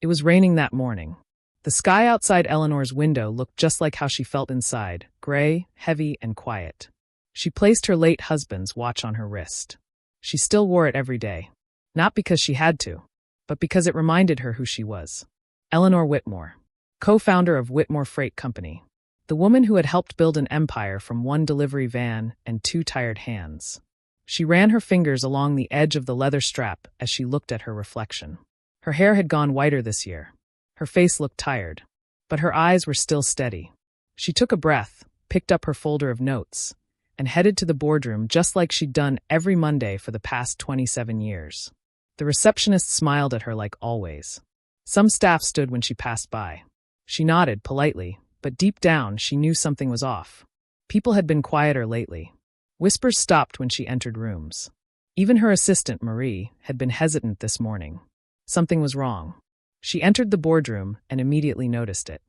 It was raining that morning. The sky outside Eleanor's window looked just like how she felt inside, gray, heavy, and quiet. She placed her late husband's watch on her wrist. She still wore it every day. Not because she had to, but because it reminded her who she was. Eleanor Whitmore, co-founder of Whitmore Freight Company. The woman who had helped build an empire from one delivery van and two tired hands. She ran her fingers along the edge of the leather strap as she looked at her reflection. Her hair had gone whiter this year. Her face looked tired, but her eyes were still steady. She took a breath, picked up her folder of notes, and headed to the boardroom just like she'd done every Monday for the past 27 years. The receptionist smiled at her like always. Some staff stood when she passed by. She nodded politely, but deep down she knew something was off. People had been quieter lately. Whispers stopped when she entered rooms. Even her assistant, Marie, had been hesitant this morning. Something was wrong. She entered the boardroom and immediately noticed it.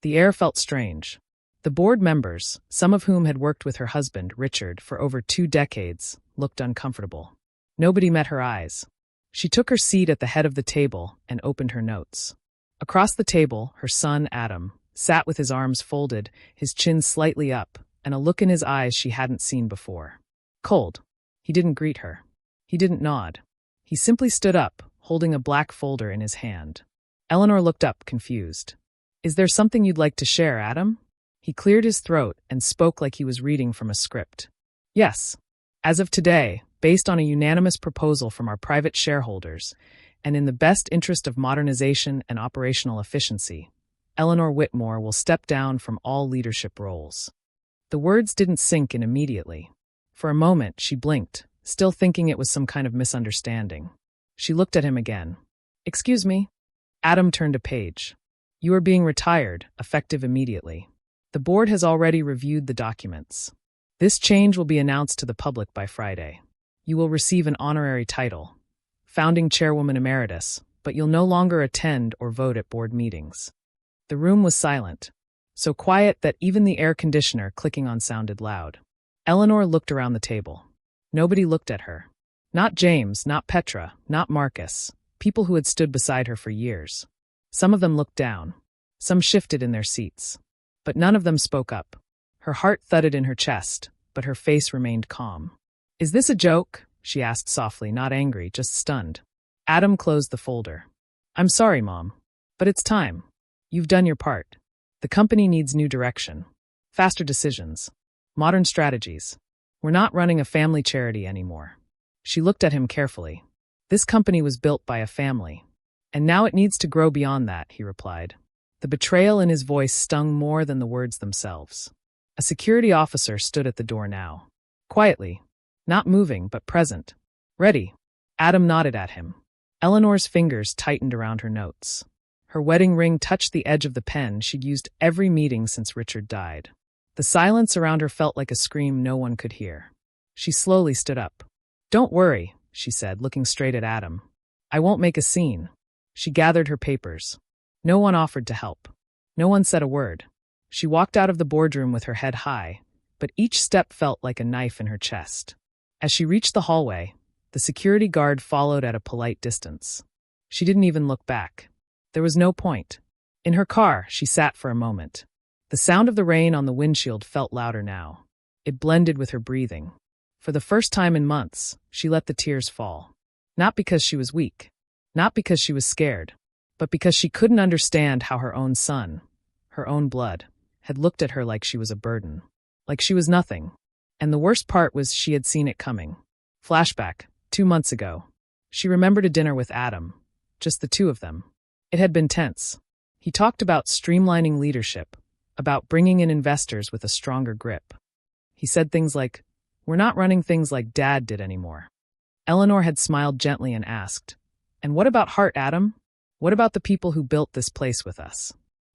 The air felt strange. The board members, some of whom had worked with her husband, Richard, for over 2 decades, looked uncomfortable. Nobody met her eyes. She took her seat at the head of the table and opened her notes. Across the table, her son, Adam, sat with his arms folded, his chin slightly up, and a look in his eyes she hadn't seen before. Cold. He didn't greet her. He didn't nod. He simply stood up, holding a black folder in his hand. Eleanor looked up, confused. "Is there something you'd like to share, Adam?" He cleared his throat and spoke like he was reading from a script. "Yes. As of today, based on a unanimous proposal from our private shareholders, and in the best interest of modernization and operational efficiency, Eleanor Whitmore will step down from all leadership roles." The words didn't sink in immediately. For a moment, she blinked, still thinking it was some kind of misunderstanding. She looked at him again. "Excuse me?" Adam turned a page. "You are being retired, effective immediately. The board has already reviewed the documents. This change will be announced to the public by Friday. You will receive an honorary title, Founding Chairwoman Emeritus, but you'll no longer attend or vote at board meetings." The room was silent, so quiet that even the air conditioner clicking on sounded loud. Eleanor looked around the table. Nobody looked at her. Not James, not Petra, not Marcus, people who had stood beside her for years. Some of them looked down. Some shifted in their seats. But none of them spoke up. Her heart thudded in her chest, but her face remained calm. "Is this a joke?" she asked softly, not angry, just stunned. Adam closed the folder. "I'm sorry, Mom, but it's time. You've done your part. The company needs new direction. Faster decisions. Modern strategies. We're not running a family charity anymore." She looked at him carefully. "This company was built by a family. And now it needs to grow beyond that," he replied. The betrayal in his voice stung more than the words themselves. A security officer stood at the door now. Quietly. Not moving, but present. "Ready." Adam nodded at him. Eleanor's fingers tightened around her notes. Her wedding ring touched the edge of the pen she'd used every meeting since Richard died. The silence around her felt like a scream no one could hear. She slowly stood up. "Don't worry," she said, looking straight at Adam. "I won't make a scene." She gathered her papers. No one offered to help. No one said a word. She walked out of the boardroom with her head high, but each step felt like a knife in her chest. As she reached the hallway, the security guard followed at a polite distance. She didn't even look back. There was no point. In her car, she sat for a moment. The sound of the rain on the windshield felt louder now. It blended with her breathing. For the first time in months, she let the tears fall. Not because she was weak. Not because she was scared. But because she couldn't understand how her own son, her own blood, had looked at her like she was a burden. Like she was nothing. And the worst part was she had seen it coming. Flashback, 2 months ago. She remembered a dinner with Adam. Just the two of them. It had been tense. He talked about streamlining leadership, about bringing in investors with a stronger grip. He said things like, "We're not running things like Dad did anymore." Eleanor had smiled gently and asked, "And what about Hart, Adam? What about the people who built this place with us?"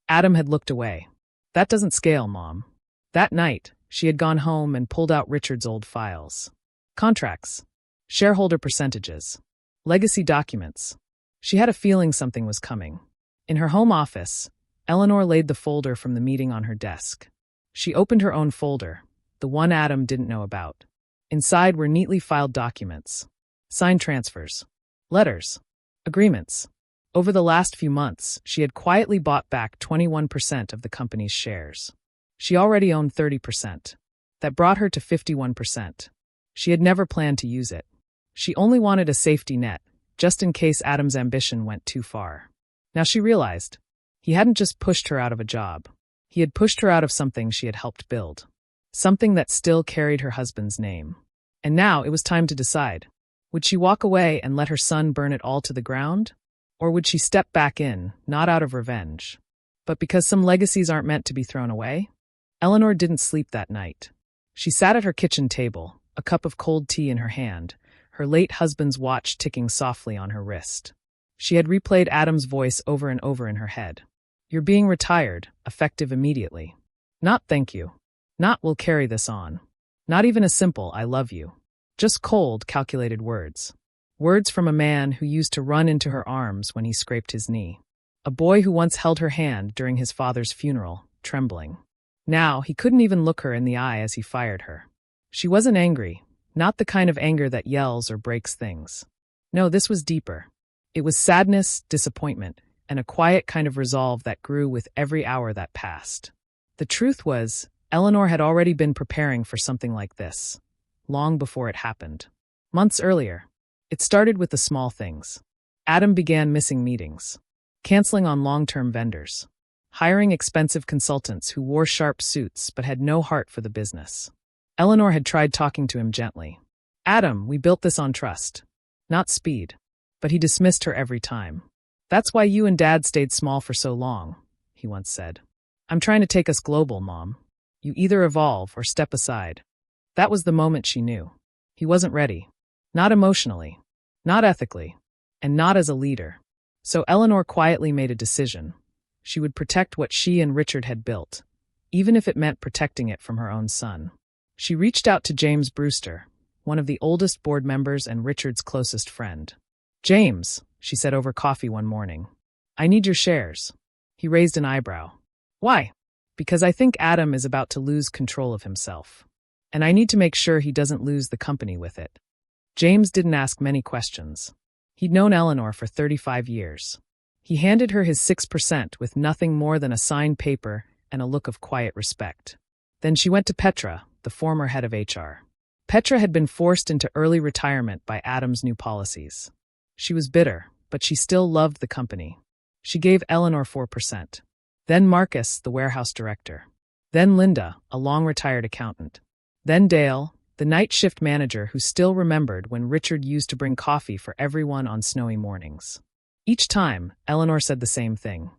Adam had looked away. "That doesn't scale, Mom." That night, she had gone home and pulled out Richard's old files. Contracts. Shareholder percentages. Legacy documents. She had a feeling something was coming. In her home office, Eleanor laid the folder from the meeting on her desk. She opened her own folder, the one Adam didn't know about. Inside were neatly filed documents. Signed transfers. Letters. Agreements. Over the last few months, she had quietly bought back 21% of the company's shares. She already owned 30%. That brought her to 51%. She had never planned to use it. She only wanted a safety net, just in case Adam's ambition went too far. Now she realized, he hadn't just pushed her out of a job. He had pushed her out of something she had helped build. Something that still carried her husband's name. And now it was time to decide. Would she walk away and let her son burn it all to the ground? Or would she step back in, not out of revenge, but because some legacies aren't meant to be thrown away? Eleanor didn't sleep that night. She sat at her kitchen table, a cup of cold tea in her hand, her late husband's watch ticking softly on her wrist. She had replayed Adam's voice over and over in her head. You're being retired, effective immediately. Not thank you. Not we'll carry this on. Not even a simple I love you. Just cold, calculated words. Words from a man who used to run into her arms when he scraped his knee. A boy who once held her hand during his father's funeral, trembling. Now, he couldn't even look her in the eye as he fired her. She wasn't angry, not the kind of anger that yells or breaks things. No, this was deeper. It was sadness, disappointment, and a quiet kind of resolve that grew with every hour that passed. The truth was, Eleanor had already been preparing for something like this, long before it happened. Months earlier. It started with the small things. Adam began missing meetings, canceling on long-term vendors, hiring expensive consultants who wore sharp suits but had no heart for the business. Eleanor had tried talking to him gently. Adam, we built this on trust, not speed. But he dismissed her every time. That's why you and Dad stayed small for so long, he once said. I'm trying to take us global, Mom. You either evolve or step aside. That was the moment she knew. He wasn't ready. Not emotionally, not ethically, and not as a leader. So Eleanor quietly made a decision. She would protect what she and Richard had built, even if it meant protecting it from her own son. She reached out to James Brewster, one of the oldest board members and Richard's closest friend. James, she said over coffee one morning, I need your shares. He raised an eyebrow. Why? Because I think Adam is about to lose control of himself. And I need to make sure he doesn't lose the company with it. James didn't ask many questions. He'd known Eleanor for 35 years. He handed her his 6% with nothing more than a signed paper and a look of quiet respect. Then she went to Petra, the former head of HR. Petra had been forced into early retirement by Adam's new policies. She was bitter, but she still loved the company. She gave Eleanor 4%. Then Marcus, the warehouse director. Then Linda, a long-retired accountant. Then Dale, the night shift manager who still remembered when Richard used to bring coffee for everyone on snowy mornings. Each time, Eleanor said the same thing.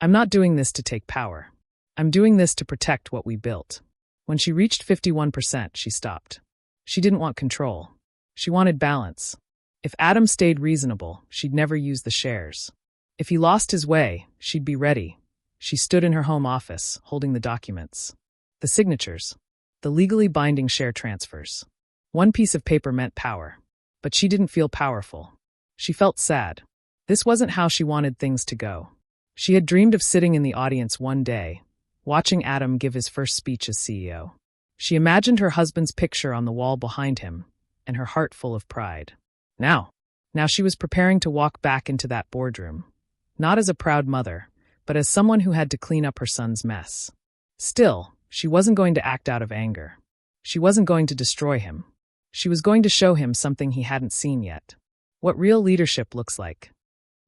I'm not doing this to take power. I'm doing this to protect what we built. When she reached 51%, she stopped. She didn't want control. She wanted balance. If Adam stayed reasonable, she'd never use the shares. If he lost his way, she'd be ready. She stood in her home office, holding the documents. The signatures. The legally binding share transfers. One piece of paper meant power. But she didn't feel powerful. She felt sad. This wasn't how she wanted things to go. She had dreamed of sitting in the audience one day, watching Adam give his first speech as CEO. She imagined her husband's picture on the wall behind him, and her heart full of pride. Now she was preparing to walk back into that boardroom, not as a proud mother, but as someone who had to clean up her son's mess. Still, she wasn't going to act out of anger. She wasn't going to destroy him. She was going to show him something he hadn't seen yet. What real leadership looks like.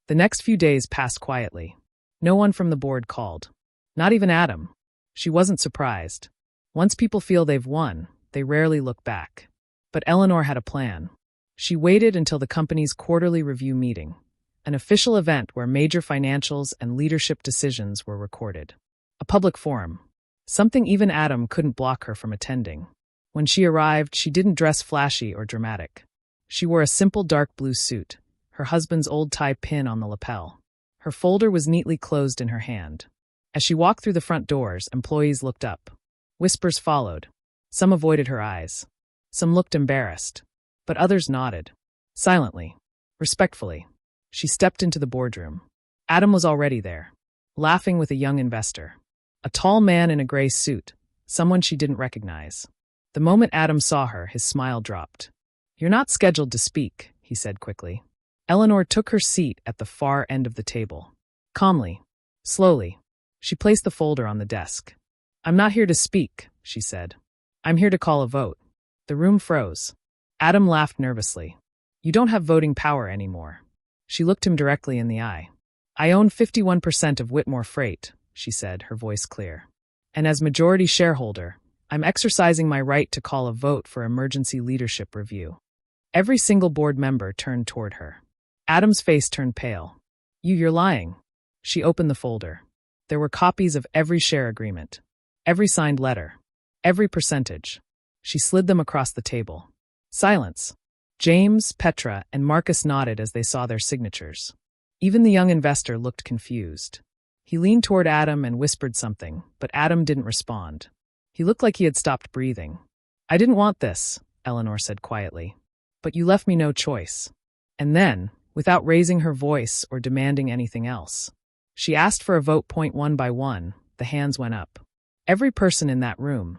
The next few days passed quietly. No one from the board called. Not even Adam. She wasn't surprised. Once people feel they've won, they rarely look back. But Eleanor had a plan. She waited until the company's quarterly review meeting, an official event where major financials and leadership decisions were recorded. A public forum. Something even Adam couldn't block her from attending. When she arrived, she didn't dress flashy or dramatic. She wore a simple dark blue suit, her husband's old tie pin on the lapel. Her folder was neatly closed in her hand. As she walked through the front doors, employees looked up. Whispers followed. Some avoided her eyes. Some looked embarrassed. But others nodded. Silently. Respectfully. She stepped into the boardroom. Adam was already there, laughing with a young investor. A tall man in a gray suit, someone she didn't recognize. The moment Adam saw her, his smile dropped. You're not scheduled to speak, he said quickly. Eleanor took her seat at the far end of the table. Calmly, slowly, she placed the folder on the desk. "I'm not here to speak," she said. "I'm here to call a vote." The room froze. Adam laughed nervously. "You don't have voting power anymore." She looked him directly in the eye. "I own 51% of Whitmore Freight," she said, her voice clear. "And as majority shareholder, I'm exercising my right to call a vote for emergency leadership review." Every single board member turned toward her. Adam's face turned pale. You're lying." She opened the folder. There were copies of every share agreement, every signed letter, every percentage. She slid them across the table. Silence. James, Petra, and Marcus nodded as they saw their signatures. Even the young investor looked confused. He leaned toward Adam and whispered something, but Adam didn't respond. He looked like he had stopped breathing. "I didn't want this," Eleanor said quietly. "But you left me no choice." And then, without raising her voice or demanding anything else, she asked for a vote. One by one, the hands went up. Every person in that room,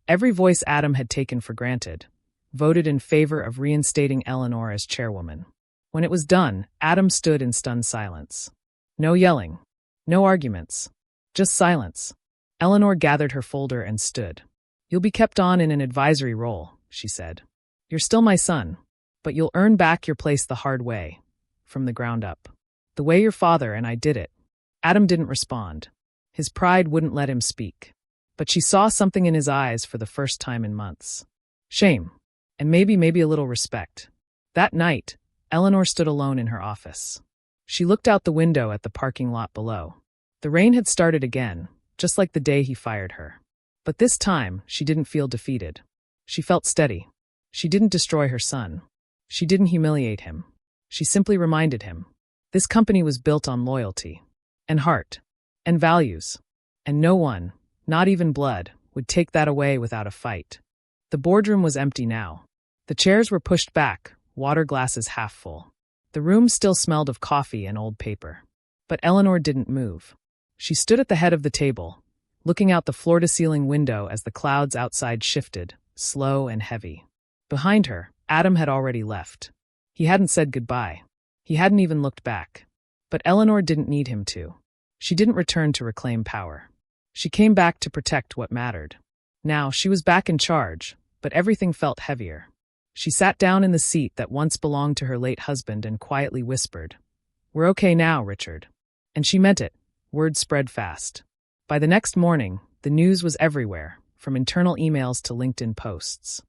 every voice Adam had taken for granted, voted in favor of reinstating Eleanor as chairwoman. When it was done, Adam stood in stunned silence. No yelling, no arguments, just silence. Eleanor gathered her folder and stood. "You'll be kept on in an advisory role," she said. "You're still my son, but you'll earn back your place the hard way, from the ground up. The way your father and I did it." Adam didn't respond. His pride wouldn't let him speak. But she saw something in his eyes for the first time in months. Shame. And maybe a little respect. That night, Eleanor stood alone in her office. She looked out the window at the parking lot below. The rain had started again, just like the day he fired her. But this time, she didn't feel defeated. She felt steady. She didn't destroy her son. She didn't humiliate him. She simply reminded him. This company was built on loyalty, and heart, and values. And no one, not even blood, would take that away without a fight. The boardroom was empty now. The chairs were pushed back, water glasses half full. The room still smelled of coffee and old paper. But Eleanor didn't move. She stood at the head of the table, looking out the floor-to-ceiling window as the clouds outside shifted, slow and heavy. Behind her, Adam had already left. He hadn't said goodbye. He hadn't even looked back. But Eleanor didn't need him to. She didn't return to reclaim power. She came back to protect what mattered. Now, she was back in charge, but everything felt heavier. She sat down in the seat that once belonged to her late husband and quietly whispered, "We're okay now, Richard." And she meant it. Word spread fast. By the next morning, the news was everywhere, from internal emails to LinkedIn posts.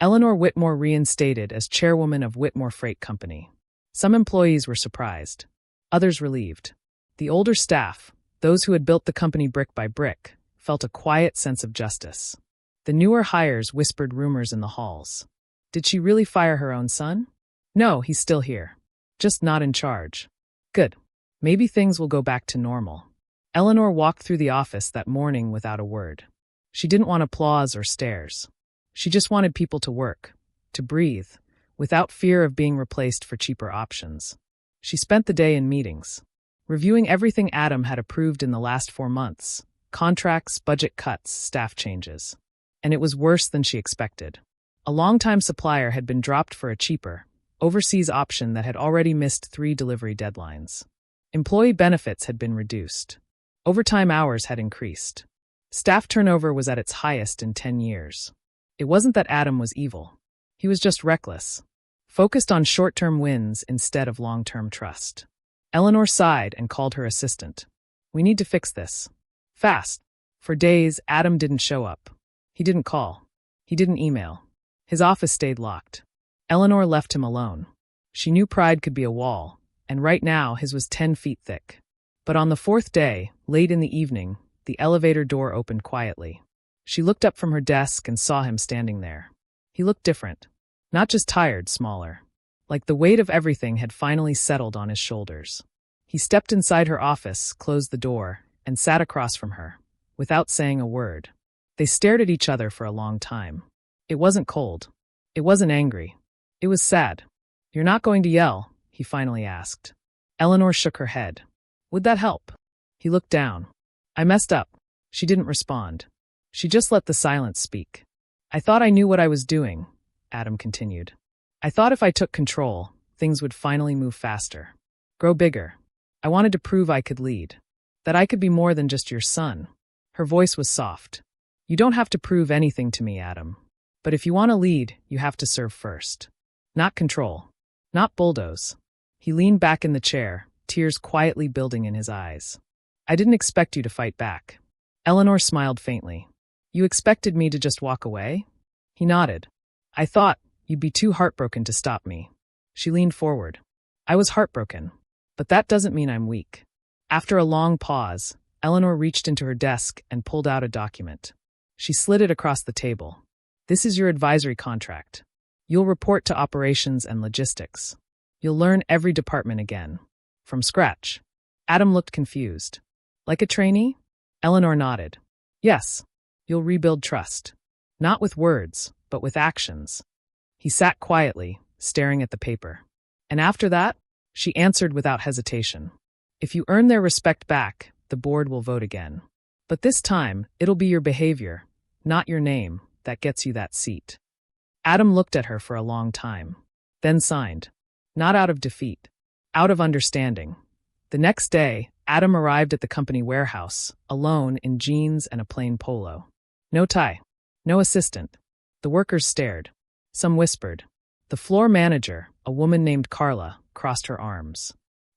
Eleanor Whitmore reinstated as chairwoman of Whitmore Freight Company. Some employees were surprised. Others relieved. The older staff, those who had built the company brick by brick, felt a quiet sense of justice. The newer hires whispered rumors in the halls. Did she really fire her own son? No, he's still here. Just not in charge. Good. Maybe things will go back to normal. Eleanor walked through the office that morning without a word. She didn't want applause or stares. She just wanted people to work, to breathe, without fear of being replaced for cheaper options. She spent the day in meetings, reviewing everything Adam had approved in the last 4 months, contracts, budget cuts, staff changes. And it was worse than she expected. A longtime supplier had been dropped for a cheaper, overseas option that had already missed 3 delivery deadlines. Employee benefits had been reduced. Overtime hours had increased. Staff turnover was at its highest in 10 years. It wasn't that Adam was evil. He was just reckless, focused on short-term wins instead of long-term trust. Eleanor sighed and called her assistant. "We need to fix this. Fast." For days, Adam didn't show up. He didn't call. He didn't email. His office stayed locked. Eleanor left him alone. She knew pride could be a wall, and right now his was 10 feet thick. But on the 4th day, late in the evening, the elevator door opened quietly. She looked up from her desk and saw him standing there. He looked different. Not just tired, smaller. Like the weight of everything had finally settled on his shoulders. He stepped inside her office, closed the door, and sat across from her, without saying a word. They stared at each other for a long time. It wasn't cold. It wasn't angry. It was sad. "You're not going to yell?" he finally asked. Eleanor shook her head. "Would that help?" He looked down. "I messed up." She didn't respond. She just let the silence speak. "I thought I knew what I was doing," Adam continued. "I thought if I took control, things would finally move faster. Grow bigger. I wanted to prove I could lead. That I could be more than just your son. Her voice was soft. You don't have to prove anything to me, Adam. But if you want to lead, you have to serve first. Not control. Not bulldoze. He leaned back in the chair, tears quietly building in his eyes. I didn't expect you to fight back. Eleanor smiled faintly. You expected me to just walk away? He nodded. I thought you'd be too heartbroken to stop me. She leaned forward. I was heartbroken. But that doesn't mean I'm weak. After a long pause, Eleanor reached into her desk and pulled out a document. She slid it across the table. This is your advisory contract. You'll report to operations and logistics. You'll learn every department again. From scratch. Adam looked confused. Like a trainee? Eleanor nodded. Yes. You'll rebuild trust. Not with words, but with actions. He sat quietly, staring at the paper. And after that, she answered without hesitation. If you earn their respect back, the board will vote again. But this time, it'll be your behavior, not your name, that gets you that seat. Adam looked at her for a long time, then signed. Not out of defeat, out of understanding. The next day, Adam arrived at the company warehouse, alone in jeans and a plain polo. No tie, no assistant. The workers stared. Some whispered. The floor manager, a woman named Carla, crossed her arms.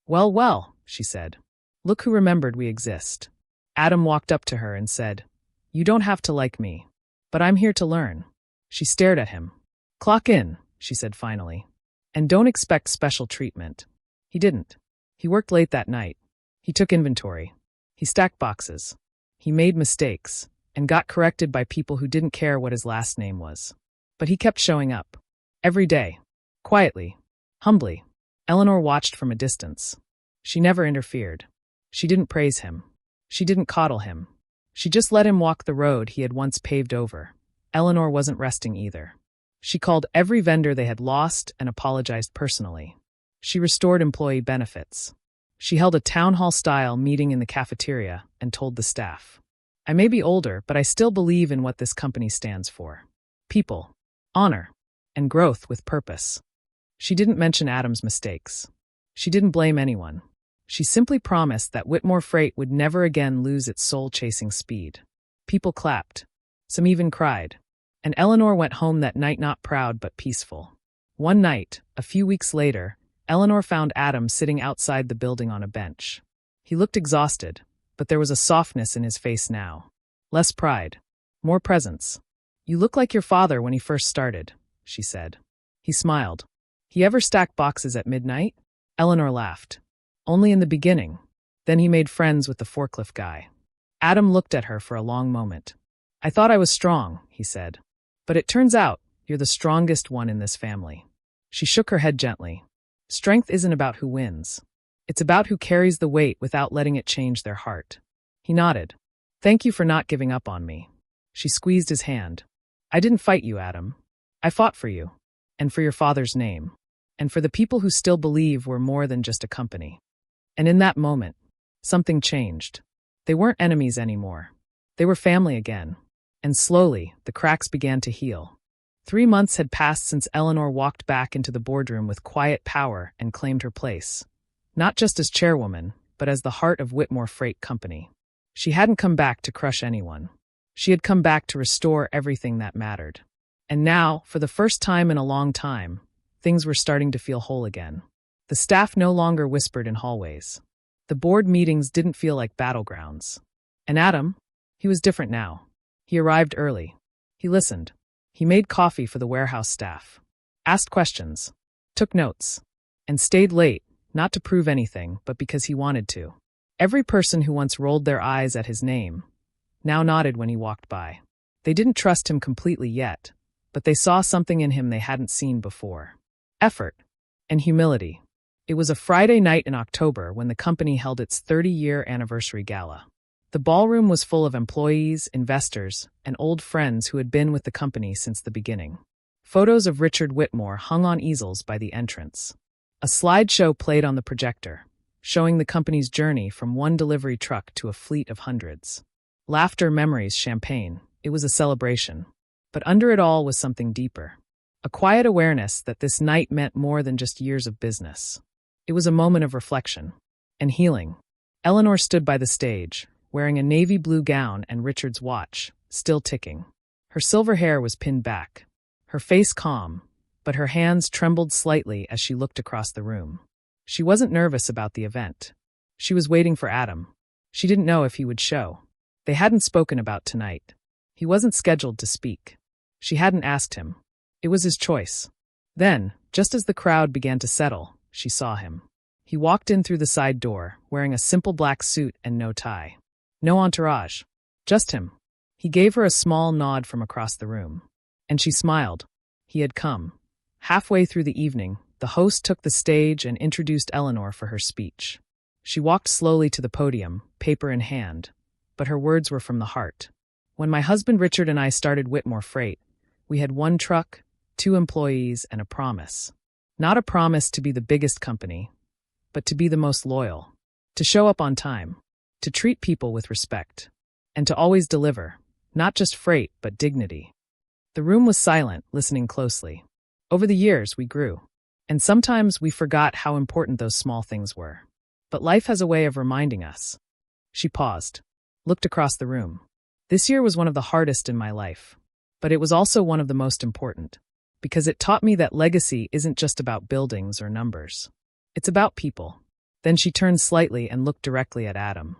Well, well, she said. Look who remembered we exist. Adam walked up to her and said, You don't have to like me, but I'm here to learn. She stared at him. Clock in, she said finally. And don't expect special treatment. He didn't. He worked late that night. He took inventory. He stacked boxes. He made mistakes and got corrected by people who didn't care what his last name was. But he kept showing up. Every day. Quietly. Humbly. Eleanor watched from a distance. She never interfered. She didn't praise him. She didn't coddle him. She just let him walk the road he had once paved over. Eleanor wasn't resting either. She called every vendor they had lost and apologized personally. She restored employee benefits. She held a town hall-style meeting in the cafeteria and told the staff, I may be older, but I still believe in what this company stands for. People, honor, and growth with purpose. She didn't mention Adam's mistakes. She didn't blame anyone. She simply promised that Whitmore Freight would never again lose its soul-chasing speed. People clapped. Some even cried. And Eleanor went home that night not proud but peaceful. One night, a few weeks later, Eleanor found Adam sitting outside the building on a bench. He looked exhausted, but there was a softness in his face now. Less pride. More presence. You look like your father when he first started, she said. He smiled. He ever stack boxes at midnight? Eleanor laughed. Only in the beginning. Then he made friends with the forklift guy. Adam looked at her for a long moment. I thought I was strong, he said. But it turns out, you're the strongest one in this family. She shook her head gently. Strength isn't about who wins. It's about who carries the weight without letting it change their heart. He nodded. Thank you for not giving up on me. She squeezed his hand. I didn't fight you, Adam. I fought for you. And for your father's name. And for the people who still believe we're more than just a company. And in that moment, something changed. They weren't enemies anymore. They were family again. And slowly, the cracks began to heal. 3 months had passed since Eleanor walked back into the boardroom with quiet power and claimed her place. Not just as chairwoman, but as the heart of Whitmore Freight Company. She hadn't come back to crush anyone. She had come back to restore everything that mattered. And now, for the first time in a long time, things were starting to feel whole again. The staff no longer whispered in hallways. The board meetings didn't feel like battlegrounds. And Adam? He was different now. He arrived early. He listened. He made coffee for the warehouse staff. Asked questions. Took notes. And stayed late, not to prove anything, but because he wanted to. Every person who once rolled their eyes at his name now nodded when he walked by. They didn't trust him completely yet, but they saw something in him they hadn't seen before. Effort. And humility. It was a Friday night in October when the company held its 30-year anniversary gala. The ballroom was full of employees, investors, and old friends who had been with the company since the beginning. Photos of Richard Whitmore hung on easels by the entrance. A slideshow played on the projector, showing the company's journey from one delivery truck to a fleet of hundreds. Laughter, memories, champagne. It was a celebration. But under it all was something deeper. A quiet awareness that this night meant more than just years of business. It was a moment of reflection and healing. Eleanor stood by the stage, wearing a navy blue gown and Richard's watch, still ticking. Her silver hair was pinned back, her face calm, but her hands trembled slightly as she looked across the room. She wasn't nervous about the event. She was waiting for Adam. She didn't know if he would show. They hadn't spoken about tonight. He wasn't scheduled to speak. She hadn't asked him. It was his choice. Then, just as the crowd began to settle, she saw him. He walked in through the side door, wearing a simple black suit and no tie. No entourage. Just him. He gave her a small nod from across the room. And she smiled. He had come. Halfway through the evening, the host took the stage and introduced Eleanor for her speech. She walked slowly to the podium, paper in hand, but her words were from the heart. When my husband Richard and I started Whitmore Freight, we had 1 truck, 2 employees, and a promise. Not a promise to be the biggest company, but to be the most loyal, to show up on time, to treat people with respect, and to always deliver, not just freight, but dignity. The room was silent, listening closely. Over the years, we grew, and sometimes we forgot how important those small things were. But life has a way of reminding us. She paused, looked across the room. This year was one of the hardest in my life, but it was also one of the most important, because it taught me that legacy isn't just about buildings or numbers. It's about people. Then she turned slightly and looked directly at Adam.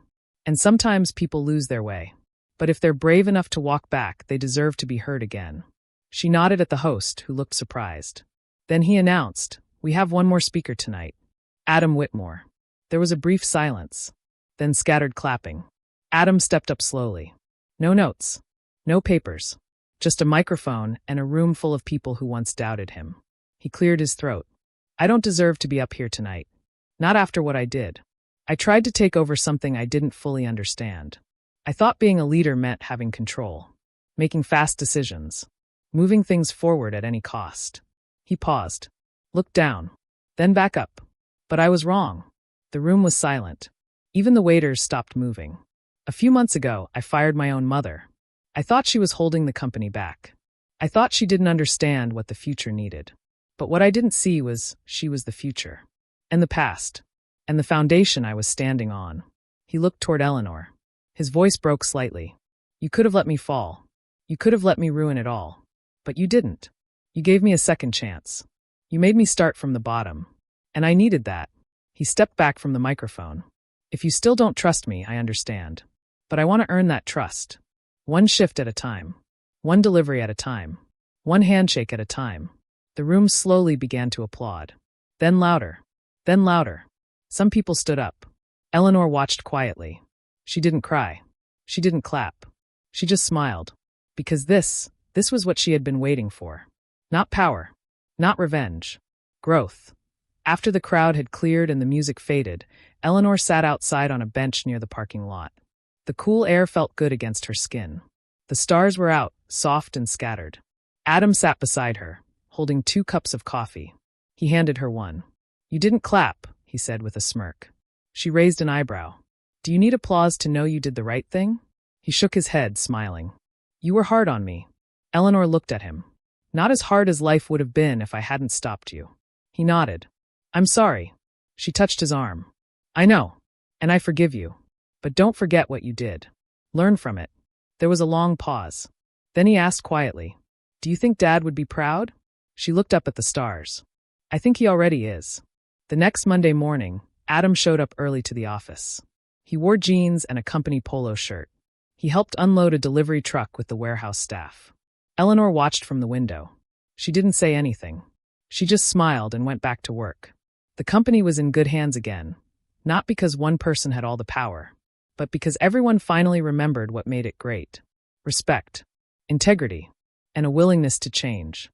And sometimes people lose their way. But if they're brave enough to walk back, they deserve to be heard again. She nodded at the host, who looked surprised. Then he announced, "We have one more speaker tonight. Adam Whitmore." There was a brief silence, then scattered clapping. Adam stepped up slowly. No notes, no papers, just a microphone and a room full of people who once doubted him. He cleared his throat. "I don't deserve to be up here tonight. Not after what I did. I tried to take over something I didn't fully understand. I thought being a leader meant having control, making fast decisions, moving things forward at any cost." He paused, looked down, then back up. But I was wrong. The room was silent. Even the waiters stopped moving. A few months ago, I fired my own mother. I thought she was holding the company back. I thought she didn't understand what the future needed. But what I didn't see was she was the future. And the past. And the foundation I was standing on. He looked toward Eleanor. His voice broke slightly. "You could have let me fall. You could have let me ruin it all. But you didn't. You gave me a second chance. You made me start from the bottom. And I needed that." He stepped back from the microphone. "If you still don't trust me, I understand. But I want to earn that trust. One shift at a time. One delivery at a time. One handshake at a time." The room slowly began to applaud. Then louder. Then louder. Some people stood up. Eleanor watched quietly. She didn't cry. She didn't clap. She just smiled. Because this was what she had been waiting for. Not power. Not revenge. Growth. After the crowd had cleared and the music faded, Eleanor sat outside on a bench near the parking lot. The cool air felt good against her skin. The stars were out, soft and scattered. Adam sat beside her, holding 2 cups of coffee. He handed her one. "You didn't clap," he said with a smirk. She raised an eyebrow. "Do you need applause to know you did the right thing?" He shook his head, smiling. "You were hard on me." Eleanor looked at him. "Not as hard as life would have been if I hadn't stopped you." He nodded. "I'm sorry." She touched his arm. "I know. And I forgive you. But don't forget what you did. Learn from it." There was a long pause. Then he asked quietly, "Do you think Dad would be proud?" She looked up at the stars. "I think he already is." The next Monday morning, Adam showed up early to the office. He wore jeans and a company polo shirt. He helped unload a delivery truck with the warehouse staff. Eleanor watched from the window. She didn't say anything. She just smiled and went back to work. The company was in good hands again, not because one person had all the power, but because everyone finally remembered what made it great. Respect, integrity, and a willingness to change.